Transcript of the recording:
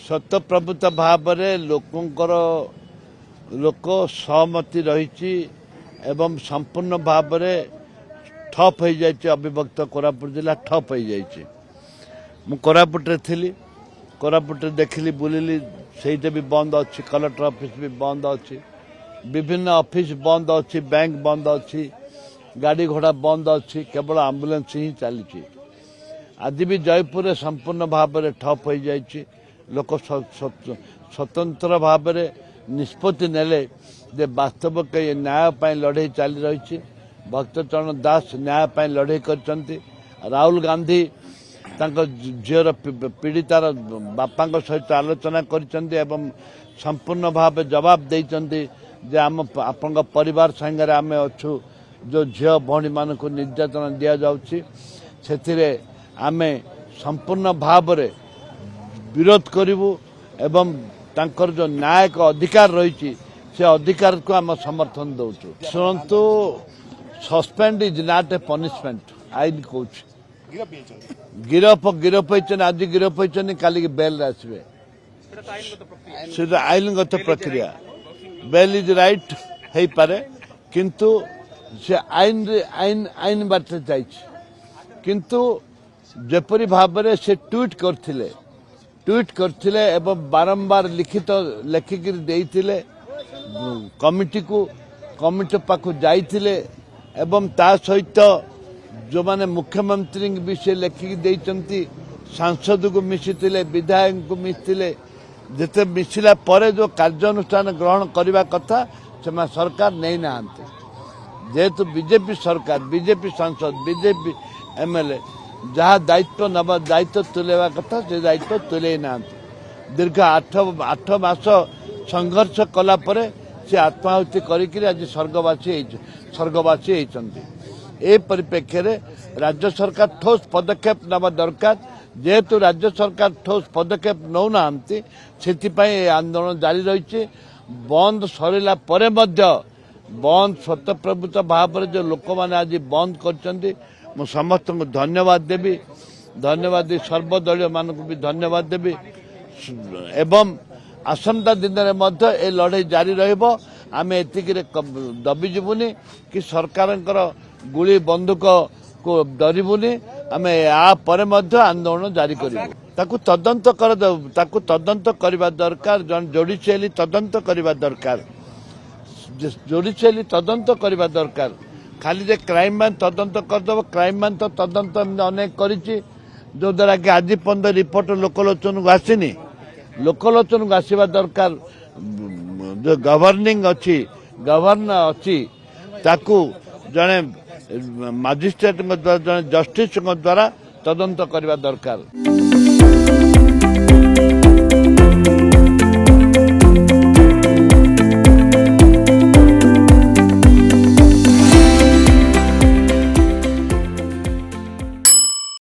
सतप्रभुता भाव में लोक सहमति रही एवं संपूर्ण भाव में ठप हो जाए अविभक्त कोरापुट जिला ठप हो जाए। मु कोरापुटे थी कोरापुटे देखली बुलिली से भी बंद अच्छी कलेक्टर ऑफिस भी बंद अच्छी विभिन्न ऑफिस बंद अच्छी बैंक बंद अच्छी गाड़ी घोड़ा बंद अच्छी केवल एम्बुलेंस ही चली। आज भी जयपुर संपूर्ण भाव में ठप हो जाए। लोक स्वतंत्र भाव में निष्पत्ति नेले जे वास्तव के न्याय लड़े चली रही। भक्तचरण दास न्याय लड़े कर राहुल गांधी झीर पीड़ितार बापा सहित आलोचना कर संपूर्ण भाव जवाब देते जे आम आपण परिवार संगे आम अच्छु जो झील भौणी मान को निर्यातना दि जाऊे आम संपूर्ण भाव में विरोध करूँ एवं तांकर जो न्यायिक अधिकार रही से अधिकार को आम समर्थन दौचु। शुणु suspend is not a punishment आईन कौन गिरफ आज गिरफ होती काली बेल आसवे आईनगत प्रक्रिया बेल इज राइट हो पारे किंतु से आईन आईन आईन बाटे जाइए किंतु जेपरी भाव में से ट्वीट करथिले एवं बारंबार लिखित लेखिक देइथिले कमिटी पाखु जाइथिले एवं ता सहित जो माने मुख्यमंत्री भी से लेखिक देइचंती सांसद को मिशिथिले विधायक को मिशिथिले जेते मिशिला परे जो कार्यानुष्ठान ग्रहण करने कथा से सरकार नहीं नांते जेहेतु बीजेपी सरकार बीजेपी सांसद बीजेपी एमएलए जहाँ दायित्व नवा दायित्व तुलेवा कथा से दायित्व तुले ना दीर्घ आठ मास संघर्ष कला परे से आत्माहुति करी आज स्वर्गवासी होती। ए परिप्रेक्षी में राज्य सरकार ठोस पदक्षेप नवा दरकार जेहेतु राज्य सरकार ठोस पदक्षेप नौ ना से आंदोलन जारी रही। बंद सरला परे मध्य बंद स्वतःप्रभुता भाव में जो लोक मैंने आज बंद कर मु समस्त को धन्यवाद देवी सर्वदलीय मान को भी धन्यवाद देवी एवं आसंता दिन में ए लड़ाई जारी रमें एतिक दबिजुनि कि सरकार गुली बंदूक को डरबुनि आम यापर आंदोलन जारी करूँ तदंत करने दरकार जन जोड़ीशियाली तदंत करने दरकार जोड़ीशियाली तदंत करने दरकार खाली जे क्राइम मैन तदंत करदब क्राइम मैन तो तदंत अनेक करिछि जो द्वारा कि आज पर्यंत रिपोर्ट लोकलोचन को आसीनी लोकलोचन को आसवा दरकार जो गवर्निंग अच्छी गवर्नर अच्छी ताकू जड़े मजिस्ट्रेट द्वारा जड़े जस्टिस द्वारा तदंत करने दरकार।